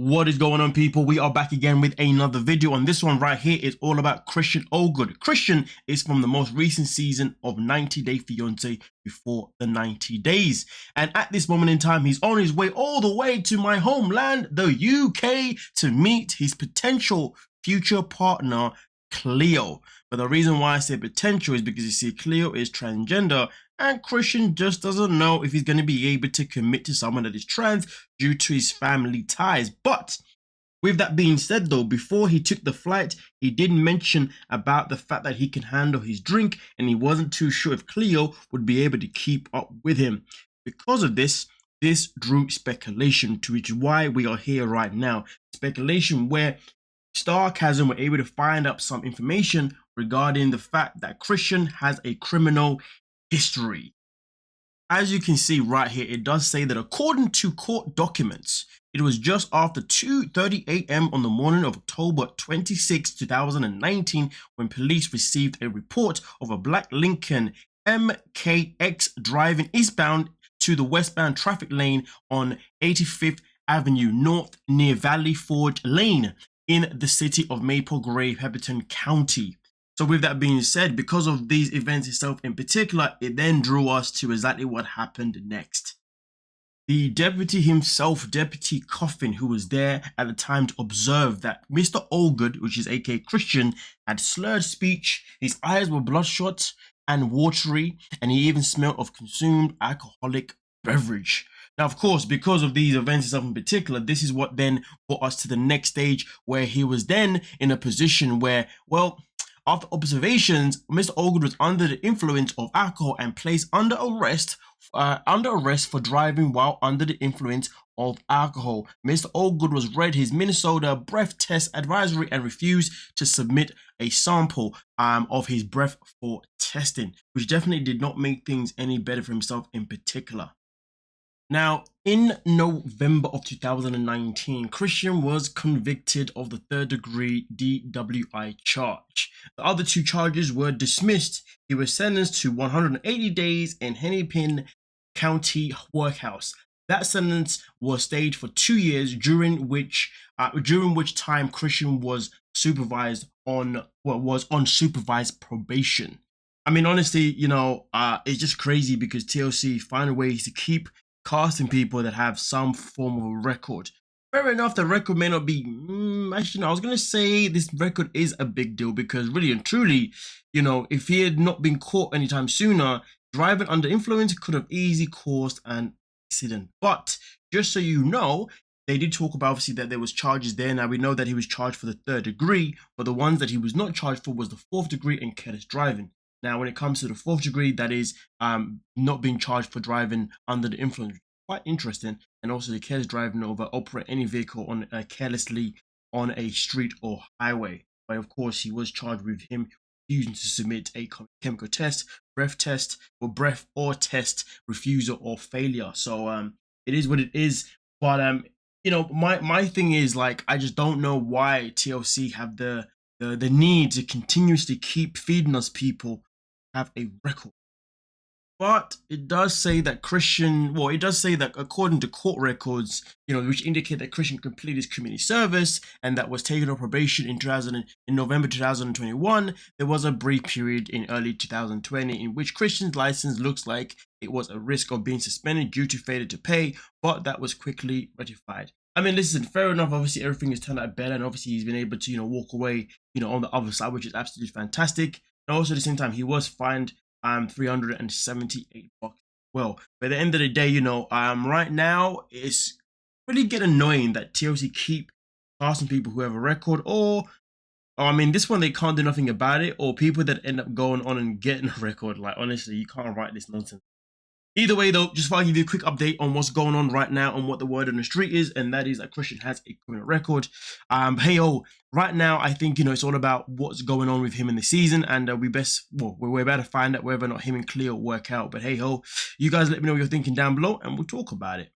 What is going on, people? We are back again with another video, and this one right here is all about Christian Allgood. Christian is from the most recent season of 90 Day Fiancé before the 90 days, and at this moment in time he's on his way all the way to my homeland, the UK, to meet his potential future partner Cleo. But the reason why I say potential is because you see Cleo is transgender, and Christian just doesn't know if he's going to be able to commit to someone that is trans due to his family ties. But with that being said though, before he took the flight, he did mention about the fact that he can handle his drink, and he wasn't too sure if Cleo would be able to keep up with him. Because of this drew speculation, to which is why we are here right now. Speculation where Starchasm were able to find out some information regarding the fact that Christian has a criminal history. As you can see right here, it does say that according to court documents, it was just after 2:30 a.m. on the morning of October 26, 2019 when police received a report of a black Lincoln MKX driving eastbound to the westbound traffic lane on 85th Avenue North near Valley Forge Lane in the city of Maple Grove, Pemberton County. So with that being said, because of these events itself in particular, it then drew us to exactly what happened next. The deputy himself, Deputy Coffin, who was there at the time to observe that Mr. Allgood, which is aka Christian, had slurred speech, his eyes were bloodshot and watery, and he even smelled of consumed alcoholic beverage. Now, of course, because of these events itself in particular, this is what then brought us to the next stage, where he was then in a position where, well, after observations, Mr. Allgood was under the influence of alcohol and placed under arrest for driving while under the influence of alcohol. Mr. Allgood was read his Minnesota breath test advisory and refused to submit a sample of his breath for testing, which definitely did not make things any better for himself in particular. Now, in November of 2019, Christian was convicted of the third-degree DWI charge. The other two charges were dismissed. He was sentenced to 180 days in Hennepin County Workhouse. That sentence was stayed for 2 years, during which time Christian was on supervised probation. I mean, honestly, it's just crazy because TLC find ways to keep casting people that have some form of a record. Fair enough, the record may not be, actually no, I was going to say this record is a big deal because really and truly, if he had not been caught anytime sooner, driving under influence could have easily caused an accident. But just so you know, they did talk about obviously that there was charges there. Now we know that he was charged for the third degree, but the ones that he was not charged for was the fourth degree and careless driving. Now, when it comes to the fourth degree, that is not being charged for driving under the influence. Quite interesting. And also the careless driving over operate any vehicle on carelessly on a street or highway. But of course, he was charged with him refusing to submit a chemical test, breath or test refusal or failure. So it is what it is. But my thing is, like, I just don't know why TLC have the need to continuously keep feeding us people have a record. But it does say that according to court records, which indicate that Christian completed his community service and that was taken off probation in November 2021, there was a brief period in early 2020 in which Christian's license looks like it was at risk of being suspended due to failure to pay, but that was quickly rectified. I mean, listen, fair enough. Obviously, everything has turned out better, and obviously he's been able to, walk away, on the other side, which is absolutely fantastic. And also at the same time, he was fined $378. Well, by the end of the day, right now it's really getting annoying that TLC keep casting people who have a record, or I mean, this one they can't do nothing about it, or people that end up going on and getting a record. Like, honestly, you can't write this nonsense. Either way, though, just want to give you a quick update on what's going on right now and what the word on the street is, and that is that Christian has a criminal record. Right now, I think, it's all about what's going on with him in the season, and we're about to find out whether or not him and Cleo work out. But hey ho, you guys let me know what you're thinking down below, and we'll talk about it.